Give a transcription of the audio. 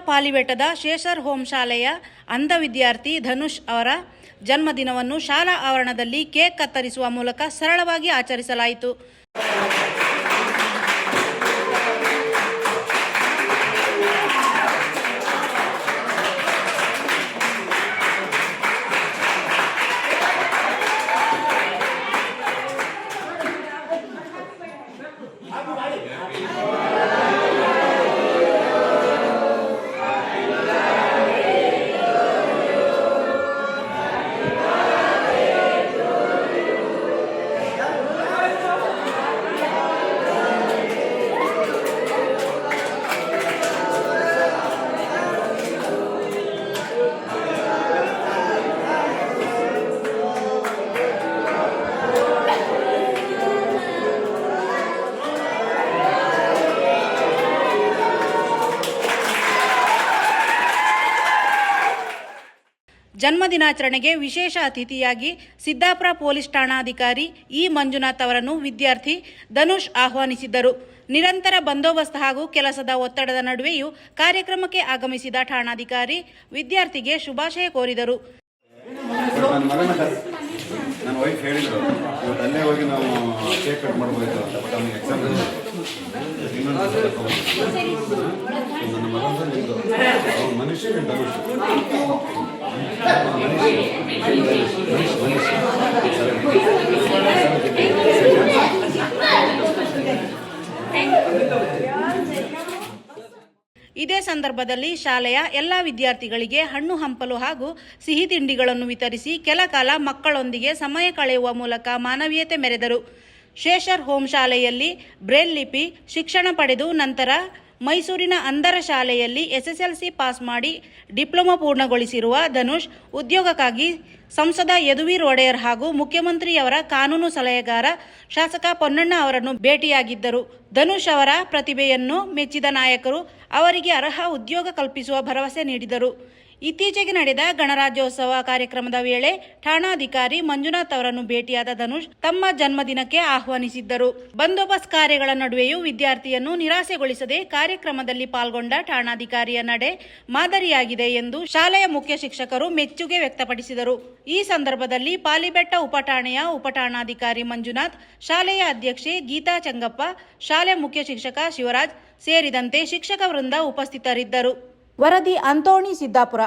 ಪಾಲಿಬೆಟ್ಟದ ಶೇಷರ್ home ಶಾಲೆಯ ಅಂಧ ವಿದ್ಯಾರ್ಥಿ ಧನುಷ್ ಅವರ ಜನ್ಮದಿನವನ್ನು ಶಾಲಾ ಆವರಣದಲ್ಲಿ ಕೇಕ್ ಕತ್ತರಿಸುವ ಮೂಲಕ ಸರಳವಾಗಿ ಆಚರಿಸಲಾಯಿತು. ಜನ್ಮದಿನಾಚರಣೆಗೆ ವಿಶೇಷ ಅತಿಥಿಯಾಗಿ ಸಿದ್ದಾಪುರ ಪೊಲೀಸ್ ಠಾಣಾಧಿಕಾರಿ ಇ ಮಂಜುನಾಥ್ ಅವರನ್ನು ವಿದ್ಯಾರ್ಥಿ ಧನುಷ್ ಆಹ್ವಾನಿಸಿದ್ದರು. ನಿರಂತರ ಬಂದೋಬಸ್ತ್ ಹಾಗೂ ಕೆಲಸದ ಒತ್ತಡದ ನಡುವೆಯೂ ಕಾರ್ಯಕ್ರಮಕ್ಕೆ ಆಗಮಿಸಿದ ಠಾಣಾಧಿಕಾರಿ ವಿದ್ಯಾರ್ಥಿಗೆ ಶುಭಾಶಯ ಕೋರಿದರು. ಇದೇ ಸಂದರ್ಭದಲ್ಲಿ ಶಾಲೆಯ ಎಲ್ಲ ವಿದ್ಯಾರ್ಥಿಗಳಿಗೆ ಹಣ್ಣು ಹಂಪಲು ಹಾಗೂ ಸಿಹಿ ತಿಂಡಿಗಳನ್ನು ವಿತರಿಸಿ ಕೆಲ ಕಾಲ ಮಕ್ಕಳೊಂದಿಗೆ ಸಮಯ ಕಳೆಯುವ ಮೂಲಕ ಮಾನವೀಯತೆ ಮೆರೆದರು. ಶೇಷರ್ ಹೋಮ್ ಶಾಲೆಯಲ್ಲಿ ಬ್ರೇಲ್ ಲಿಪಿ ಶಿಕ್ಷಣ ಪಡೆದು ನಂತರ ಮೈಸೂರಿನ ಅಂಧರ ಶಾಲೆಯಲ್ಲಿ SSLC ಪಾಸ್ ಮಾಡಿ ಡಿಪ್ಲೊಮಾ ಪೂರ್ಣಗೊಳಿಸಿರುವ ಧನುಷ್ ಉದ್ಯೋಗಕ್ಕಾಗಿ ಸಂಸದ ಯದುವೀರ್ ಒಡೆಯರ್ ಹಾಗೂ ಮುಖ್ಯಮಂತ್ರಿಯವರ ಕಾನೂನು ಸಲಹೆಗಾರ ಶಾಸಕ ಪೊನ್ನಣ್ಣ ಅವರನ್ನು ಭೇಟಿಯಾಗಿದ್ದರು. ಧನುಷ್ ಅವರ ಪ್ರತಿಭೆಯನ್ನು ಮೆಚ್ಚಿದ ನಾಯಕರು ಅವರಿಗೆ ಅರ್ಹ ಉದ್ಯೋಗ ಕಲ್ಪಿಸುವ ಭರವಸೆ ನೀಡಿದರು. ಇತ್ತೀಚೆಗೆ ನಡೆದ ಗಣರಾಜ್ಯೋತ್ಸವ ಕಾರ್ಯಕ್ರಮದ ವೇಳೆ ಠಾಣಾಧಿಕಾರಿ ಮಂಜುನಾಥ್ ಅವರನ್ನು ಭೇಟಿಯಾದ ಧನುಷ್ ತಮ್ಮ ಜನ್ಮದಿನಕ್ಕೆ ಆಹ್ವಾನಿಸಿದ್ದರು. ಬಂದೋಬಸ್ತ್ ಕಾರ್ಯಗಳ ನಡುವೆಯೂ ವಿದ್ಯಾರ್ಥಿಯನ್ನು ನಿರಾಸೆಗೊಳಿಸದೆ ಕಾರ್ಯಕ್ರಮದಲ್ಲಿ ಪಾಲ್ಗೊಂಡ ಠಾಣಾಧಿಕಾರಿಯ ನಡೆ ಮಾದರಿಯಾಗಿದೆ ಎಂದು ಶಾಲೆಯ ಮುಖ್ಯ ಶಿಕ್ಷಕರು ಮೆಚ್ಚುಗೆ ವ್ಯಕ್ತಪಡಿಸಿದರು. ಈ ಸಂದರ್ಭದಲ್ಲಿ ಪಾಲಿಬೆಟ್ಟ ಉಪಠಾಣೆಯ ಉಪಠಾಣಾಧಿಕಾರಿ ಮಂಜುನಾಥ್, ಶಾಲೆಯ ಅಧ್ಯಕ್ಷೆ ಗೀತಾ ಚಂಗಪ್ಪ, ಶಾಲೆ ಮುಖ್ಯ ಶಿಕ್ಷಕ ಶಿವರಾಜ್ ಸೇರಿದಂತೆ ಶಿಕ್ಷಕ ವೃಂದ ಉಪಸ್ಥಿತರಿದ್ದರು. ವರದಿ ಅಂತೋಣಿ ಸಿದ್ದಾಪುರ.